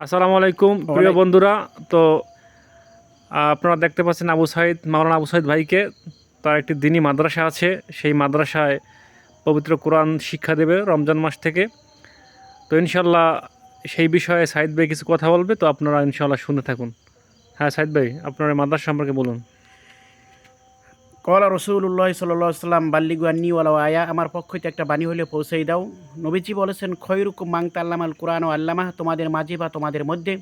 আসসালামু আলাইকুম প্রিয় বন্ধুরা। তো আপনারা দেখতে পাচ্ছেন মাওলানা আবু সাইদ ভাইকে। তার একটি দিনী মাদ্রাসা আছে, সেই মাদ্রাসায় পবিত্র কোরআন শিক্ষা দেবে রমজান মাস থেকে। তো ইনশাল্লাহ সেই বিষয়ে সাইদ ভাই কিছু কথা বলবে, তো আপনারা ইনশাল্লাহ শুনে থাকুন। হ্যাঁ সাইদ ভাই, আপনার এই মাদ্রাসা সম্পর্কে বলুন। কলা রসুল্লাহ সাল্লাম বাল্লিগু আন্নি ওয়ালাও আয়া, আমার পক্ষ থেকে একটা বাণী হলে পৌঁছেই দাও। নবীজি বলেছেন, খয়রুকুম মান তাআল্লামাল কুরআন ও আল্লামাহ, তোমাদের মাঝে বা তোমাদের মধ্যে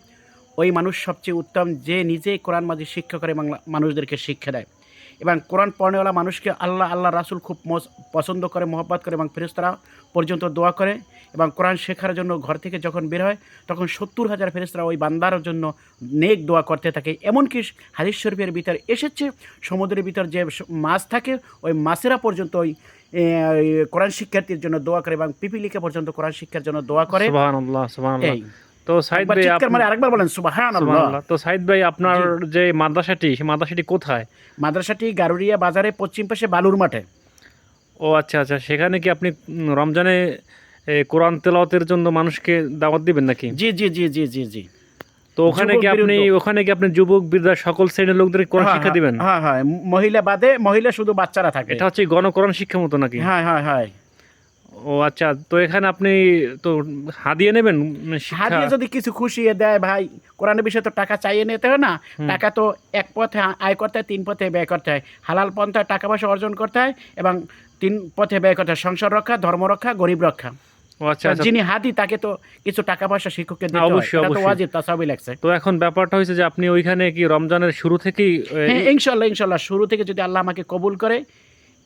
ওই মানুষ সবচেয়ে উত্তম যে নিজে কোরআন মাঝে শিক্ষা করে এবং মানুষদেরকে শিক্ষা দেয়। এবং কোরআন পড়নেওয়ালা মানুষকে আল্লাহ রাসূল খুব পছন্দ করে, মহব্বত করে এবং ফেরেশতারা পর্যন্ত দোয়া করে। এবং কোরআন শেখার জন্য ঘর থেকে যখন বের হয় তখন 70,000 ফেরেশতারা ওই বান্দার জন্য নেক দোয়া করতে থাকে। এমনকি হাদিস শরীফের ভিতর এসেছে, সমুদ্রের ভিতর যে মাছ থাকে ওই মাছেরা পর্যন্ত ওই কোরআন শিক্ষার্থীর জন্য দোয়া করে এবং পিপিলিকা পর্যন্ত কোরআন শিক্ষার জন্য দোয়া করে। সুবহানাল্লাহ, সুবহানাল্লাহ। এই তো সাইদ ভাই, আরেকবার বলেন সুবহানাল্লাহ। তো সাইদ ভাই, আপনার যে মাদ্রাসাটি, সেই মাদ্রাসাটি কোথায়? মাদ্রাসাটি গারুরিয়া বাজারে পশ্চিম পাশে বালুর মাঠে। ও আচ্ছা আচ্ছা, সেখানে কি আপনি রমজানে কোরআন তেলাওয়াতের জন্য মানুষকে দাওয়াত দিবেন নাকি? জি জি জি জি জি জি। তো ওখানে কি আপনি যুবক বৃদ্ধা সকল শ্রেণীর লোকদের কোরআন শিক্ষা দিবেন? হ্যাঁ হ্যাঁ, মহিলা বাদে, মহিলা শুধু বাচ্চারা থাকে। এটা হচ্ছে গণকোরআন শিক্ষা মতো নাকি? হ্যাঁ হ্যাঁ হ্যাঁ। ও আচ্ছা, তো এখানে আপনি তো হাদিয়া নেবেন? হাদিয়া যদি কিছু খুশিয়ে দেয় ভাই, কোরআনের বিষয়ে তো টাকা চাইয়ে নিতে হয় না। টাকা তো এক পথে আয় করতে হয়, তিন পথে ব্যয় করতে হয়। হালাল পন্থায় টাকা পয়সা অর্জন করতে হয় এবং তিন পথে ব্যয় করতে হয়: সংসার রক্ষা, ধর্ম রক্ষা, গরিব রক্ষা। ও আচ্ছা আচ্ছা। যিনি হাদি তাকে তো কিছু টাকা পয়সা শিক্ষককে দিতে হয়, অবশ্যই এটা তো অবশ্যই। ওয়াজিব, তাসাবি লাগছে। তো এখন ব্যাপারটা হয়েছে যে আপনি ওইখানে কি রমজানের শুরু থেকেই হ্যাঁ, ইনশাল্লাহ শুরু থেকে যদি আল্লাহ আমাকে কবুল করে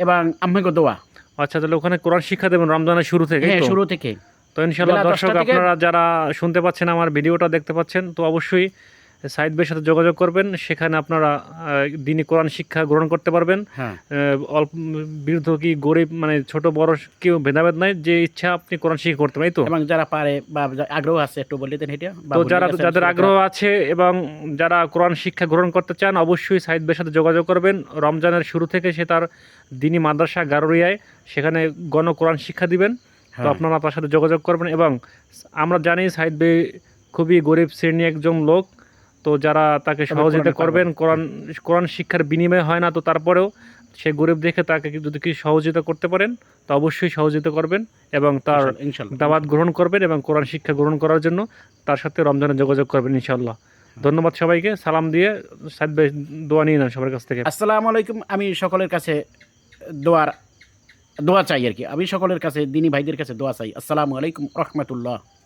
এবং আমাকে দোয়া। আচ্ছা, তাহলে ওখানে কোরআন শিক্ষা দেবেন রমজানের শুরু থেকে? হ্যাঁ, শুরু থেকে। তো ইনশাল্লাহ বেলা দর্শক, 10টা থেকে। আপনারা যারা শুনতে পাচ্ছেন, আমার ভিডিওটা দেখতে পাচ্ছেন, তো অবশ্যই সাইদ ভাইয়ের সাথে যোগাযোগ করবেন। সেখানে আপনারা দিনী কোরআন শিক্ষা গ্রহণ করতে পারবেন। হ্যাঁ। অল্প বৃদ্ধ কি গরিব, মানে ছোট বড় কেউ ভেদাভেদ নাই, যে ইচ্ছা আপনি কোরআন শিক্ষা করতে পারেন। তো এবং যারা পারে বা আগ্রহ আছে একটু বলে দেন এটা। তো যাদের আগ্রহ আছে এবং যারা কোরআন শিক্ষা গ্রহণ করতে চান, অবশ্যই সাইদ ভাইয়ের সাথে যোগাযোগ করবেন। রমজানের শুরু থেকে সে তার দিনী মাদ্রাসা গারুরিয়ায় সেখানে কোরআন শিক্ষা দিবেন। তো আপনারা তার সাথে যোগাযোগ করবেন। এবং আমরা জানি সাইদ ভাই খুবই গরিব শ্রেণী একজন লোক। তো যারা তাকে সহযোগিতা করবেন, কোরআন শিক্ষার বিনিময় হয় না, তো তারপরেও সে গরিব দেখে তাকে যদি কিছু সহযোগিতা করতে পারেন তো অবশ্যই সহযোগিতা করবেন এবং তার দাওয়াত গ্রহণ করবেন এবং কোরআন শিক্ষা গ্রহণ করার জন্য তার সাথে রমজানে যোগাযোগ করবেন ইনশাআল্লাহ। ধন্যবাদ সবাইকে। সালাম দিয়ে সাইদ ভাই দোয়া নিয়ে নেন সবার কাছ থেকে। আসসালামু আলাইকুম। আমি সকলের কাছে দোয়া চাই আর কি। আমি সকলের কাছে, দিনী ভাইদের কাছে দোয়া চাই। আসসালামু আলাইকুম রহমতুল্লাহ।